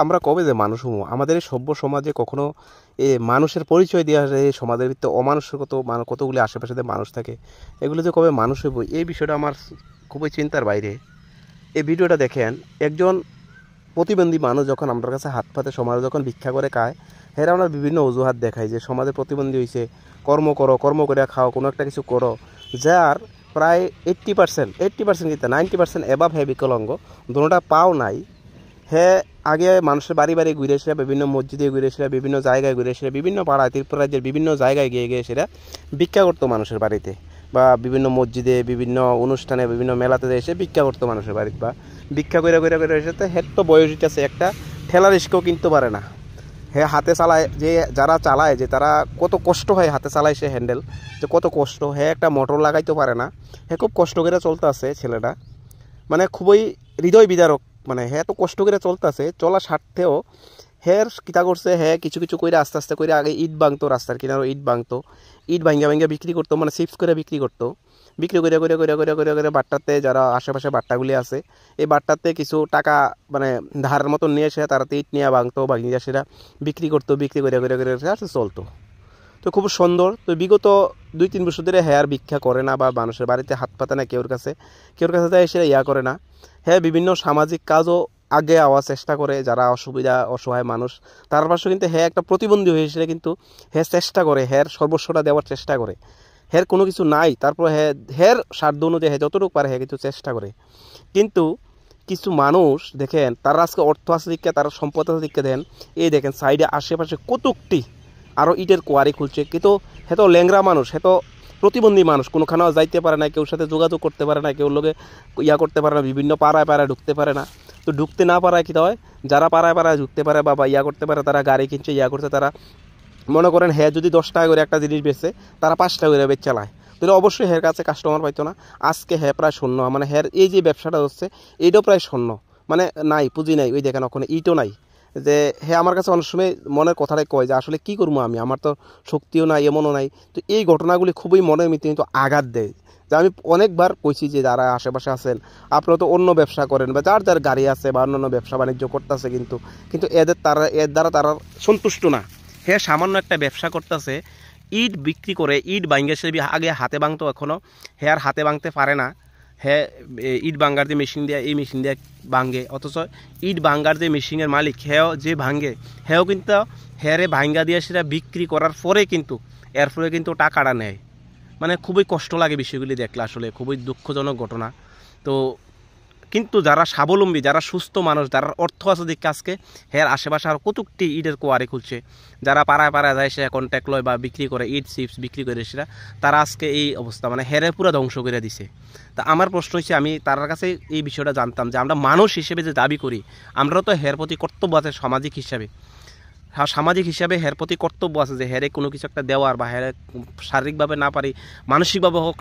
আমরা কবে যে মানুষ হবো? আমাদের এই সভ্য সমাজে কখনো মানুষের পরিচয় দেওয়া যায় এই সমাজের ভিতরে অমানুষের কতগুলি আশেপাশে যে মানুষ থাকে, এগুলো যে কবে মানুষ হইব, এই বিষয়টা আমার খুবই চিন্তার বাইরে। এই ভিডিওটা দেখেন, একজন প্রতিবন্ধী মানুষ যখন আমার কাছে হাত পাতে সমাজে যখন ভিক্ষা করে খায়, এরা আমরা বিভিন্ন অজুহাত দেখায় যে সমাজে প্রতিবন্ধী হয়েছে, কর্ম করো, কর্ম করে খাও, কোনো একটা কিছু করো। যার প্রায় 80% কিন্তু 90% এবাব হে বিকলাঙ্গ, দুটোটা পাও নাই। হ্যাঁ, আগে মানুষের বাড়ি বাড়ি ঘুরে এসে, বিভিন্ন মসজিদে ঘুরে এসে, বিভিন্ন জায়গায় ঘুরে এসে, বিভিন্ন পাড়ায় ত্রিপুরা রাজ্যের বিভিন্ন জায়গায় গিয়ে গিয়ে সেটা ভিক্ষা করতো মানুষের বাড়িতে, বা বিভিন্ন মসজিদে, বিভিন্ন অনুষ্ঠানে, বিভিন্ন মেলাতে এসে ভিক্ষা করতো মানুষের বাড়িতে, বা ভিক্ষা করে করে করে এসে হের তো বয়স আছে, একটা ঠেলা রিস্কও কিনতে পারে না। হ্যাঁ, হাতে চালায়, যে যারা চালায় যে তারা কত কষ্ট হয় হাতে চালায় সে হ্যান্ডেল, যে কত কষ্ট। হ্যাঁ, একটা মোটর লাগাইতে পারে না, হ্যাঁ খুব কষ্ট করে চলতে আছে ছেলেটা, মানে খুবই হৃদয় বিদারক। মানে হ্যাঁ তো কষ্ট করে চলতেছে, চলা স্বার্থেও হ্যাঁ কিতা করছে, হ্যাঁ কিছু কিছু করে আস্তে আস্তে করে আগে ইট ভাঙতো, রাস্তার কিনারও ইট ভাঙতো, ইট ভাঙ্গা ভাঙ্গা বিক্রি করতো, মানে চিপস করে বিক্রি করতো। বিক্রি করে করে করে করে করে করে বাট্টাতে, যারা আশেপাশে বাট্টাগুলি আছে, এই বাট্টাতে কিছু টাকা মানে ধারের মতন নিয়ে এসে তারাতে ইট নিয়ে ভাঙতো, ভাঙিয়ে সেটা বিক্রি করতো, বিক্রি করে করে করে করে চলতো। তো খুব সুন্দর। তো বিগত 2-3 বছর ধরে হেয়ার ভিক্ষা করে না, বা মানুষের বাড়িতে হাত পাতে না, কেউর কাছে যায় সেটা করে না। হ্যাঁ, বিভিন্ন সামাজিক কাজও আগে আওয়ার চেষ্টা করে, যারা অসহায় মানুষ তার পাশে কিন্তু হ্যাঁ একটা প্রতিবন্ধী হয়েছে, কিন্তু হ্যাঁ চেষ্টা করে, হ্যাঁ সর্বস্বটা দেওয়ার চেষ্টা করে। হ্যাঁ কোনো কিছু নাই, তারপর হ্যাঁ সাধ্য অনুযায়ী হ্যাঁ যতটুকু পারে হ্যাঁ কিছু চেষ্টা করে। কিন্তু কিছু মানুষ দেখেন, তারা আজকে অর্থ আছে দিকে, তারা সম্পদ আছে দিকে, দেন এই দেখেন সাইডে আশেপাশে কতকটি আরও ইটের কোয়ারি খুলছে, কিন্তু হেতো ল্যাংরা মানুষ, হেতো প্রতিবন্ধী মানুষ, কোনোখানেও যাইতে পারে না, কেউর সাথে যোগাযোগ করতে পারে না, কেউর লোকে করতে পারে না, বিভিন্ন পাড়ায় পাড়ায় ঢুকতে পারে না। তো ঢুকতে না পারায় কী হয়, যারা পাড়ায় পাড়ায় ঢুকতে পারে বা করতে পারে, তারা গাড়ি কিনছে, করছে, তারা মনে করেন হ্যাঁ যদি 10 টাকা করে একটা জিনিস বেচে, তারা 5 টাকা করে বেচ চালায়, তাহলে অবশ্যই হের কাছে কাস্টমার পাইতো না। আজকে হ্যাঁ প্রায় শূন্য, মানে হ্যার এই যে ব্যবসাটা হচ্ছে এইটাও প্রায় শূন্য, মানে নাই, পুঁজি নাই। ওই দেখেন ওখানে ইটও নাই। যে হ্যাঁ আমার কাছে অনেক সময় মনের কথাটাই কয় যে আসলে কী করবো আমি, আমার তো শক্তিও নাই, এমনও নাই। তো এই ঘটনাগুলি খুবই মনের মধ্যে কিন্তু আঘাত দেয়। যে আমি অনেকবার কইছি যে যারা আশেপাশে আছেন, আপনারা তো অন্য ব্যবসা করেন, বা যার যার গাড়ি আছে, বা অন্যান্য ব্যবসা বাণিজ্য করতেছে, কিন্তু এর দ্বারা তারা সন্তুষ্ট না। হ্যাঁ সামান্য একটা ব্যবসা করতেছে, ইট বিক্রি করে, ইট ভাঙ্গে সে আগে হাতে ভাঙতো, এখনও হ্যাঁ আর হাতে ভাঙতে পারে না। হ্যাঁ ইট ভাঙ্গার যে মেশিন দেয়, এই মেশিন দিয়ে ভাঙ্গে, অথচ ইট ভাঙ্গার যে মেশিনের মালিক হ্যাঁ যে ভাঙ্গে, হ্যাঁ কিন্তু হ্যারে ভাঙ্গা দিয়ে সেটা বিক্রি করার পরে কিন্তু এর ফলে কিন্তু টাকাটা নেয়। মানে খুবই কষ্ট লাগে বিষয়গুলি দেখলে, আসলে খুবই দুঃখজনক ঘটনা। তো কিন্তু যারা স্বাবলম্বী, যারা সুস্থ মানুষ, যারা অর্থ আছে দেখে আজকে হের আশেপাশে আর কতকটি ইটের কোয়ারি খুলছে, যারা পাড়ায় পাড়ায় যায় সে কন্ট্যাক্ট লয় বা বিক্রি করে, ইট চিপস বিক্রি করে সেটা, তারা আজকে এই অবস্থা, মানে হেরে পুরো ধ্বংস করে দিছে। তা আমার প্রশ্ন হচ্ছে, আমি তার কাছে এই বিষয়টা জানতাম যে আমরা মানুষ হিসেবে যে দাবি করি, আমরাও তো হের প্রতি কর্তব্য আছে সামাজিক হিসাবে। সামাজিক হিসাবে হের প্রতি কর্তব্য আছে যে হেরে কোনো কিছু একটা দেওয়ার, বা হেরে শারীরিকভাবে না পারি মানসিকভাবে হোক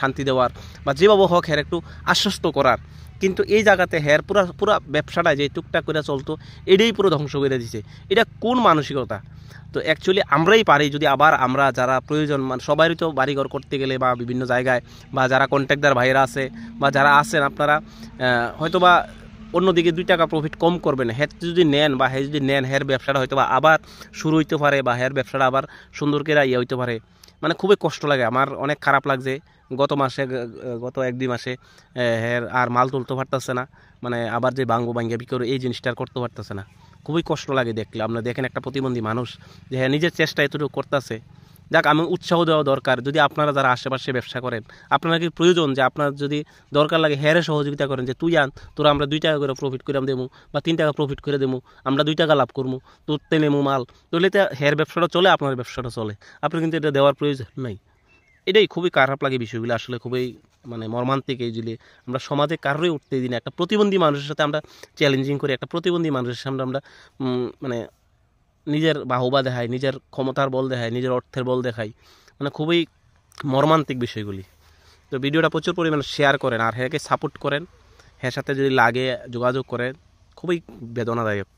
শান্তি দেওয়ার, বা যেভাবে হোক হের একটু আশ্বস্ত করার। কিন্তু এই জায়গাতে হের পুরা ব্যবসাটা যে টুকটাক করে চলতো, এটাই পুরো ধ্বংস করে দিছে। এটা কোন মানসিকতা? তো অ্যাকচুয়ালি আমরাই পারি যদি আবার আমরা যারা প্রয়োজন, মানে সবারই তো বাড়িঘর করতে গেলে বা বিভিন্ন জায়গায়, বা যারা কন্ট্রাক্টর ভাইরা আছে বা যারা আছেন আপনারা, হয়তো বা অন্যদিকে 2 টাকা প্রফিট কম করবেন, হের যদি নেন, বা হে যদি নেন, হের ব্যবসাটা হয়তো বা আবার শুরু হইতে পারে, বা হের ব্যবসাটা আবার সুন্দর করে হইতে পারে। মানে খুবই কষ্ট লাগে, আমার অনেক খারাপ লাগছে। গত 1-2 মাসে হের আর মাল তুলতে পারতেছে না, মানে আবার যে ভাঙ্গা বিক্রি এই জিনিসটা আর করতে পারতেছে না। খুবই কষ্ট লাগে দেখলে। আপনারা দেখেন একটা প্রতিবন্ধী মানুষ যে হ্যাঁ নিজের চেষ্টা এতটুকু করতেছে। যাক, আমি উৎসাহ দেওয়া দরকার, যদি আপনারা যারা আশেপাশে ব্যবসা করেন, আপনারা কি প্রয়োজন যে আপনার যদি দরকার লাগে হেরে সহযোগিতা করেন, যে তুই আন, তোরা আমরা 2 টাকা করে প্রফিট করে দেবো, বা 3 টাকা প্রফিট করে দেবো, আমরা 2 টাকা লাভ করবো, তোরতে নেবো মাল, তাহলে হের ব্যবসাটা চলে, আপনার ব্যবসাটা চলে। আপনি কিন্তু এটা দেওয়ার প্রয়োজন নাই। এটাই খুবই খারাপ লাগে বিষয়গুলো, আসলে খুবই মানে মর্মান্তিক। এইগুলি আমরা সমাজে কারোরই উঠতে দিই না। একটা প্রতিবন্ধী মানুষের সাথে আমরা চ্যালেঞ্জিং করি, একটা প্রতিবন্ধী মানুষের সামনে আমরা মানে নিজের বাহুবা দেখাই, নিজের ক্ষমতার বল দেখাই, নিজের অর্থের বল দেখাই, মানে খুবই মর্মান্তিক বিষয়গুলি। তো ভিডিওটা প্রচুর পরিমাণে শেয়ার করেন, আর হ্যাঁকে সাপোর্ট করেন, হ্যাঁ সাথে যদি লাগে যোগাযোগ করেন, খুবই বেদনাদায়ক।